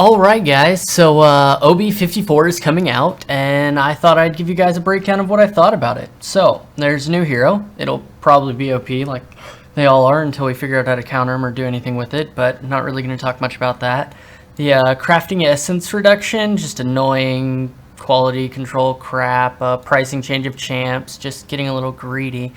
Alright guys, so OB54 is coming out, and I thought I'd give you guys a breakdown of what I thought about it. So, there's a new hero. It'll probably be OP, like they all are, until we figure out how to counter them or do anything with it, but not really going to talk much about that. The crafting essence reduction, just annoying, quality control crap, pricing change of champs, just getting a little greedy.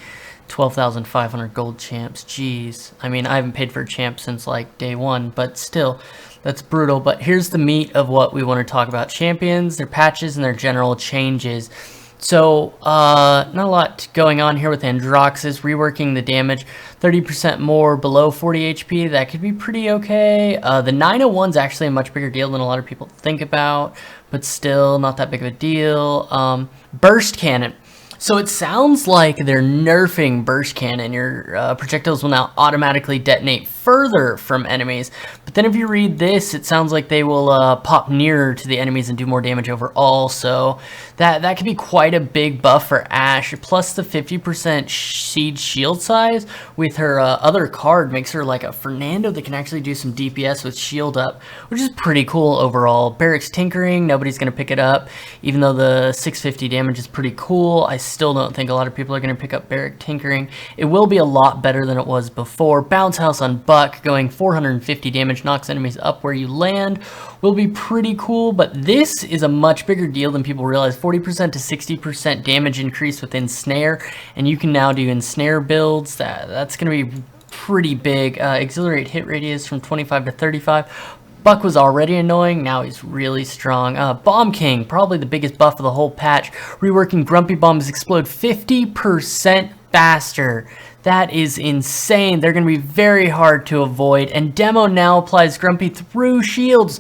12,500 gold champs, jeez. I mean, I haven't paid for a champ since like day one, but still, that's brutal. But here's the meat of what we want to talk about: champions, their patches, and their general changes. So, not a lot going on here with Androxus, reworking the damage, 30% more below 40 HP, that could be pretty okay. The 901's actually a much bigger deal than a lot of people think about, but still not that big of a deal. Burst Cannon. So it sounds like they're nerfing Burst Cannon. Your projectiles will now automatically detonate further from enemies. But then if you read this, it sounds like they will pop nearer to the enemies and do more damage overall. So that could be quite a big buff for Ashe. Plus the 50% siege shield size with her other card makes her like a Fernando that can actually do some DPS with shield up, which is pretty cool overall. Barracks Tinkering, nobody's going to pick it up, even though the 650 damage is pretty cool. I still don't think a lot of people are going to pick up Barrack Tinkering. It will be a lot better than it was before. Bounce House on Buck, going 450 damage, knocks enemies up where you land, will be pretty cool, but this is a much bigger deal than people realize. 40% to 60% damage increase with Ensnare, and you can now do Ensnare builds. That's going to be pretty big. Accelerate hit radius from 25 to 35. Buck was already annoying, now he's really strong. Bomb King, probably the biggest buff of the whole patch. Reworking Grumpy Bombs explode 50% faster. That is insane. They're going to be very hard to avoid. And Demo now applies Grumpy through shields,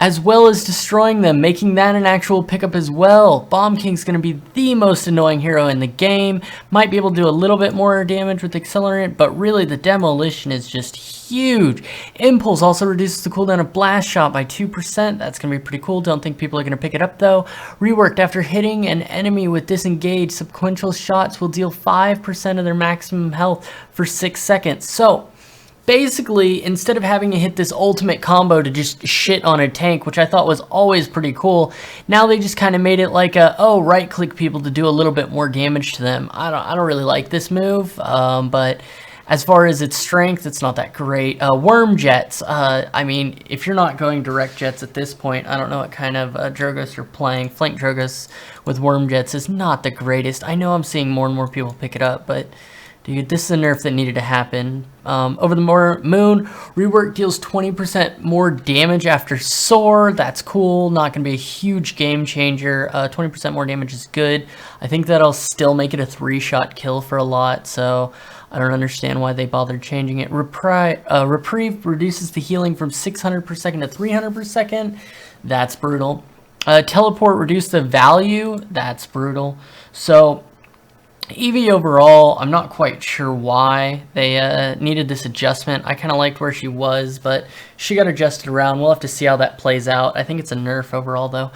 as well as destroying them, making that an actual pickup as well. Bomb King's going to be the most annoying hero in the game. Might be able to do a little bit more damage with Accelerant, but really the Demolition is just huge. Impulse also reduces the cooldown of Blast Shot by 2%. That's going to be pretty cool. Don't think people are going to pick it up though. Reworked: after hitting an enemy with disengaged, sequential shots will deal 5% of their maximum health for 6 seconds. So, basically, instead of having to hit this ultimate combo to just shit on a tank, which I thought was always pretty cool, now they just kind of made it like right-click people to do a little bit more damage to them. I don't really like this move, but as far as its strength, it's not that great. Worm Jets. I mean, if you're not going direct jets at this point, I don't know what kind of Drogoss you're playing. Flank Drogoss with Worm Jets is not the greatest. I know I'm seeing more and more people pick it up, but dude, this is a nerf that needed to happen. Over the Moon, rework deals 20% more damage after Soar. That's cool. Not going to be a huge game changer. 20% more damage is good. I think that'll still make it a 3-shot kill for a lot, so I don't understand why they bothered changing it. Reprieve reduces the healing from 600 per second to 300 per second. That's brutal. Teleport reduced the value. That's brutal. So Evie overall, I'm not quite sure why they needed this adjustment. I kind of liked where she was, but she got adjusted around. We'll have to see how that plays out. I think it's a nerf overall, though.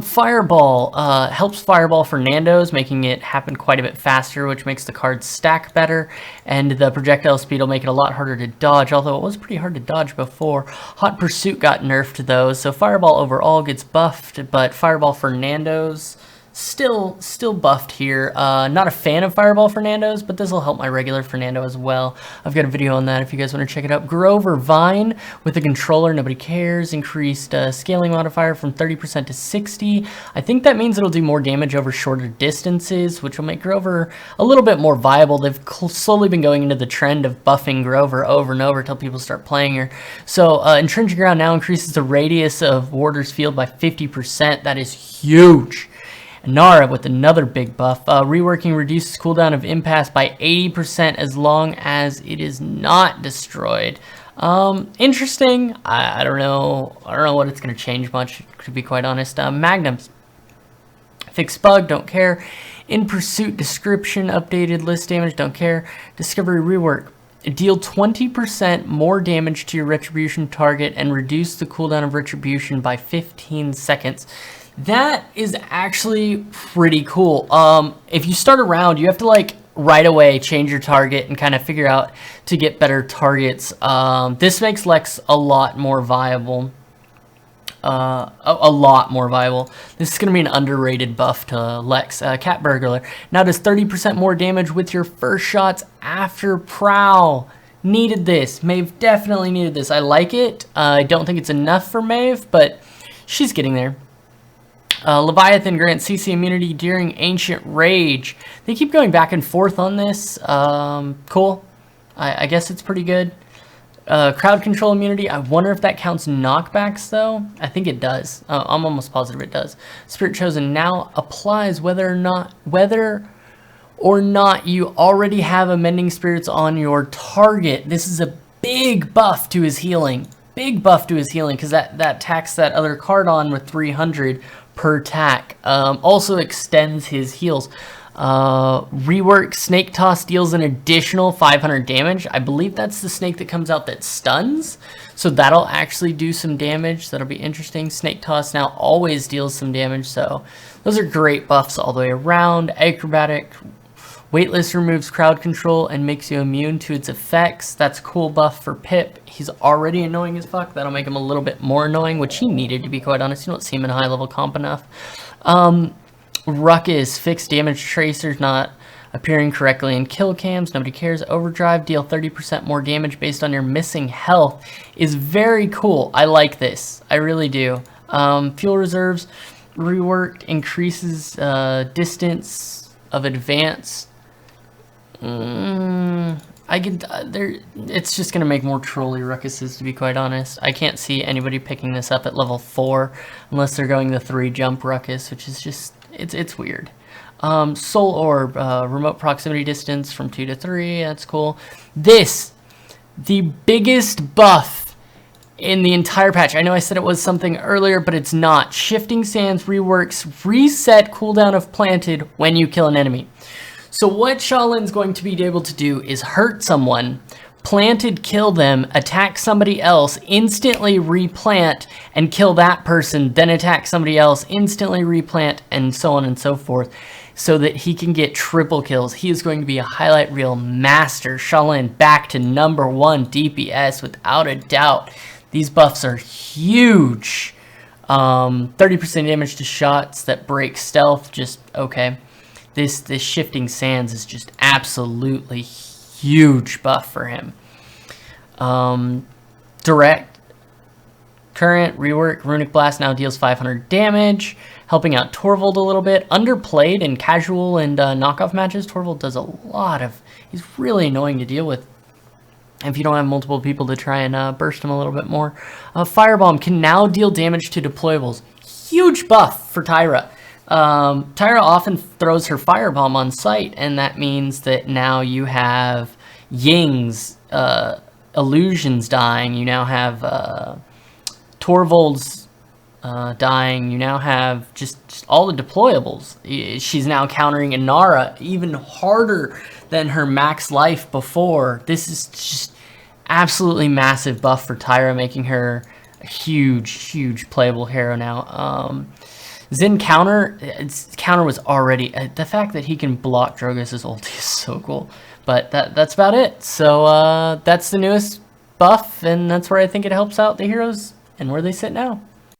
Fireball helps Fireball Fernando's, making it happen quite a bit faster, which makes the cards stack better, and the projectile speed will make it a lot harder to dodge, although it was pretty hard to dodge before. Hot Pursuit got nerfed, though, so Fireball overall gets buffed, but Fireball Fernando's still buffed here. Not a fan of Fireball Fernando's, but this will help my regular Fernando as well. I've got a video on that if you guys want to check it out. Grover Vine with the controller, nobody cares. Increased scaling modifier from 30% to 60. I think that means it'll do more damage over shorter distances, which will make Grover a little bit more viable. They've slowly been going into the trend of buffing Grover over and over until people start playing her. So Entrenching Ground now increases the radius of Warder's field by 50%. That is huge. Nara with another big buff. Reworking reduces cooldown of Impasse by 80% as long as it is not destroyed. Interesting. I don't know what it's going to change much, to be quite honest. Magnums. Fix bug, don't care. In Pursuit description, updated list damage, don't care. Discovery rework. Deal 20% more damage to your Retribution target and reduce the cooldown of Retribution by 15 seconds. That is actually pretty cool. If you start a round, you have to like right away change your target and kind of figure out to get better targets. This makes Lex a lot more viable. a lot more viable. This is going to be an underrated buff to Lex. Cat Burglar now does 30% more damage with your first shots after Prowl. Needed this. Maeve definitely needed this. I like it. I don't think it's enough for Maeve, but she's getting there. Leviathan grants CC immunity during Ancient Rage. They keep going back and forth on this. Cool. I guess it's pretty good. Crowd control immunity. I wonder if that counts knockbacks, though. I think it does. I'm almost positive it does. Spirit Chosen now applies whether or not you already have Amending Spirits on your target. This is a big buff to his healing. Big buff to his healing, because that tacks that other card on with 300 per tack. Also extends his heals. Rework Snake Toss deals an additional 500 damage. I believe that's the snake that comes out that stuns. So that'll actually do some damage. That'll be interesting. Snake Toss now always deals some damage. So those are great buffs all the way around. Acrobatic. Weightless removes crowd control and makes you immune to its effects. That's a cool buff for Pip. He's already annoying as fuck. That'll make him a little bit more annoying, which he needed, to be quite honest. You don't see him in high level comp enough. Ruckus, fixed damage tracers not appearing correctly in kill cams. Nobody cares. Overdrive, deal 30% more damage based on your missing health is very cool. I like this. I really do. Fuel reserves, reworked, increases distance of advance. It's just gonna make more trolley ruckuses, to be quite honest. I can't see anybody picking this up at level 4 unless they're going the 3 jump ruckus, which is just it's weird. Soul Orb, remote proximity distance from 2 to 3. That's cool. The biggest buff in the entire patch. I know I said it was something earlier, but it's not. Shifting Sands reworks reset cooldown of planted when you kill an enemy. So what Shaolin's going to be able to do is hurt someone, planted kill them, attack somebody else, instantly replant and kill that person, then attack somebody else, instantly replant, and so on and so forth, so that he can get triple kills. He is going to be a highlight reel master. Shaolin back to #1 DPS without a doubt. These buffs are huge. 30% damage to shots that break stealth, just okay. This Shifting Sands is just absolutely huge buff for him. Direct current rework Runic Blast now deals 500 damage, helping out Torvald a little bit. Underplayed in casual and knockoff matches, Torvald does a lot of. He's really annoying to deal with if you don't have multiple people to try and burst him a little bit more. Firebomb can now deal damage to deployables. Huge buff for Tyra. Tyra often throws her firebomb on sight, and that means that now you have Ying's illusions dying. You now have Torvald's dying. You now have just all the deployables. She's now countering Inara even harder than her max life before. This is just absolutely massive buff for Tyra, making her a huge playable hero now. Zen counter was already, the fact that he can block Drogus' ulti is so cool. But that's about it. So that's the newest buff, and that's where I think it helps out the heroes and where they sit now.